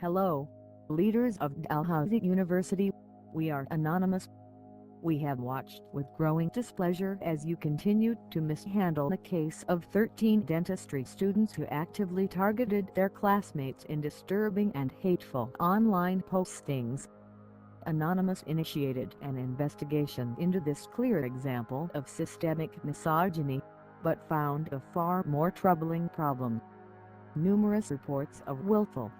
Hello, leaders of Dalhousie University. We are anonymous. We have watched with growing displeasure as you continue to mishandle a case of 13 dentistry students who actively targeted their classmates in disturbing and hateful online postings. Anonymous initiated an investigation into this clear example of systemic misogyny, but found a far more troubling problem. Numerous reports of willful,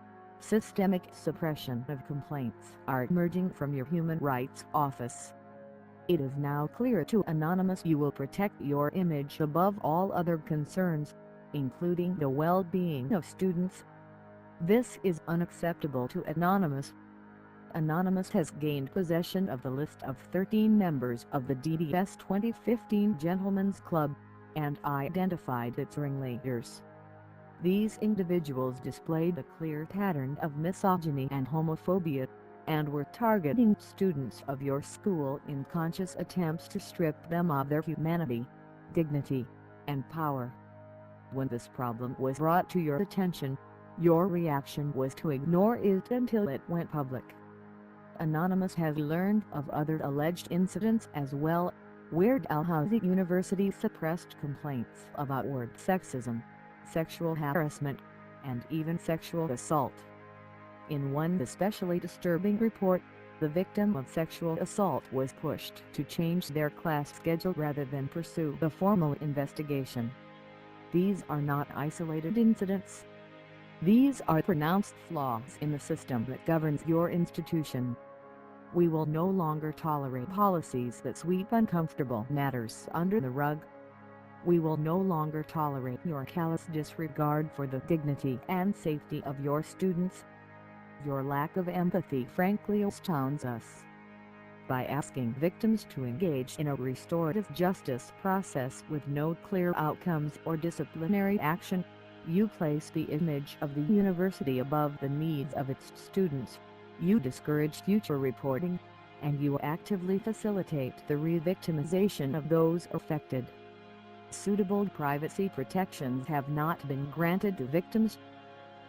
systemic suppression of complaints are emerging from your Human Rights Office. It is now clear to Anonymous you will protect your image above all other concerns, including the well-being of students. This is unacceptable to Anonymous. Anonymous has gained possession of the list of 13 members of the DDS 2015 Gentlemen's Club, and identified its ringleaders. These individuals displayed a clear pattern of misogyny and homophobia, and were targeting students of your school in conscious attempts to strip them of their humanity, dignity, and power. When this problem was brought to your attention, your reaction was to ignore it until it went public. Anonymous has learned of other alleged incidents as well, where Dalhousie University suppressed complaints about word sexism, sexual harassment, and even sexual assault. In one especially disturbing report, the victim of sexual assault was pushed to change their class schedule rather than pursue a formal investigation. These are not isolated incidents. These are pronounced flaws in the system that governs your institution. We will no longer tolerate policies that sweep uncomfortable matters under the rug. We will no longer tolerate your callous disregard for the dignity and safety of your students. Your lack of empathy frankly astounds us. By asking victims to engage in a restorative justice process with no clear outcomes or disciplinary action, you place the image of the university above the needs of its students. You discourage future reporting, and you actively facilitate the re-victimization of those affected. Suitable privacy protections have not been granted to victims.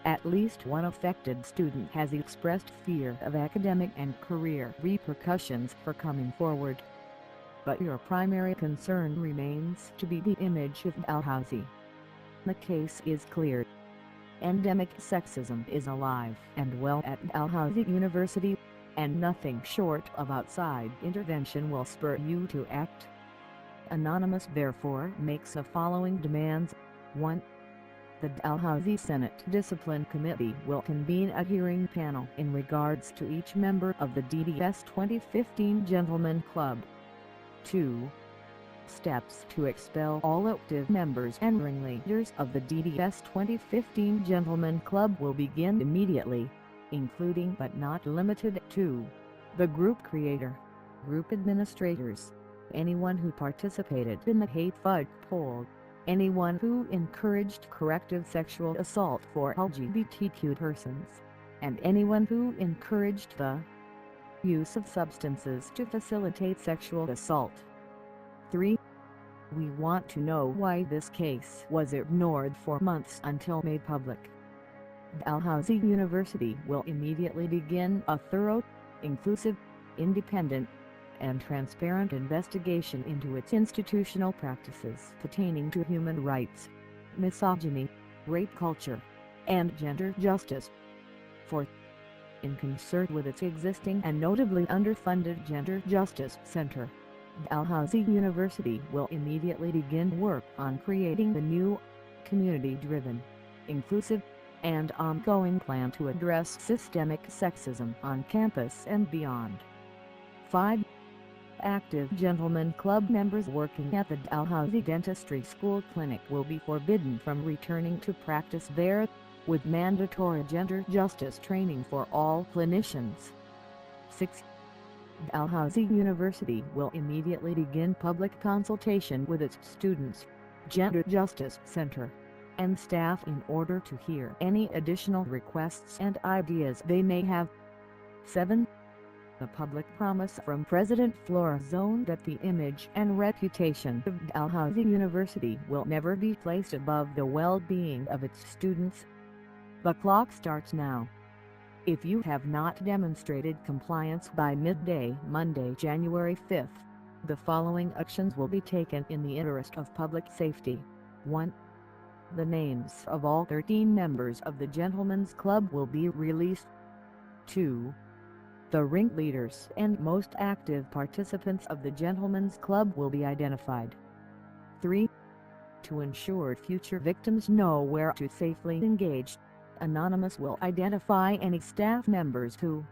At least one affected student has expressed fear of academic and career repercussions for coming forward. But your primary concern remains to be the image of Dalhousie. The case is clear. Endemic sexism is alive and well at Dalhousie University, and nothing short of outside intervention will spur you to act. Anonymous therefore makes the following demands. 1. The Dalhousie Senate Discipline Committee will convene a hearing panel in regards to each member of the DDS 2015 Gentlemen Club. 2. Steps to expel all active members and ringleaders of the DDS 2015 Gentlemen Club will begin immediately, including but not limited to the group creator, group administrators, anyone who participated in the hate FUD poll, anyone who encouraged corrective sexual assault for LGBTQ persons, and anyone who encouraged the use of substances to facilitate sexual assault. 3. We want to know why this case was ignored for months until made public. Dalhousie University will immediately begin a thorough, inclusive, independent, and transparent investigation into its institutional practices pertaining to human rights, misogyny, rape culture, and gender justice. 4. In concert with its existing and notably underfunded Gender Justice Center, Dalhousie University will immediately begin work on creating the new, community-driven, inclusive, and ongoing plan to address systemic sexism on campus and beyond. 5. Active Gentlemen Club members working at the Dalhousie Dentistry School Clinic will be forbidden from returning to practice there, with mandatory gender justice training for all clinicians. 6. Dalhousie University will immediately begin public consultation with its students, Gender Justice Center, and staff in order to hear any additional requests and ideas they may have. 7. The public promise from President Florazone that the image and reputation of Dalhousie University will never be placed above the well-being of its students. The clock starts now. If you have not demonstrated compliance by midday Monday, January 5th, the following actions will be taken in the interest of public safety. 1. The names of all 13 members of the Gentlemen's Club will be released. 2. The ringleaders and most active participants of the Gentlemen's Club will be identified. 3. To ensure future victims know where to safely engage, Anonymous will identify any staff members who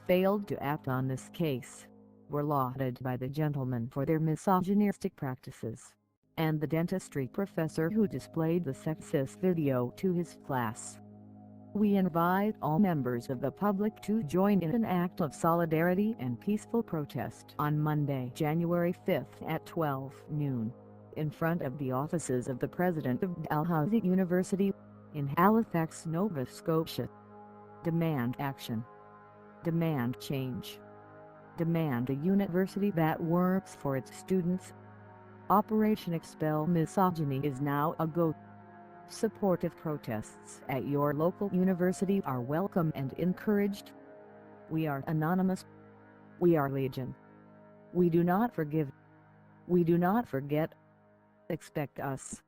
failed to act on this case, were lauded by the gentleman for their misogynistic practices, and the dentistry professor who displayed the sexist video to his class. We invite all members of the public to join in an act of solidarity and peaceful protest on Monday, January 5th at 12 noon, in front of the offices of the president of Dalhousie University, in Halifax, Nova Scotia. Demand action. Demand change. Demand a university that works for its students. Operation Expel Misogyny is now a go. Supportive protests at your local university are welcome and encouraged. We are anonymous. We are legion. We do not forgive. We do not forget. Expect us.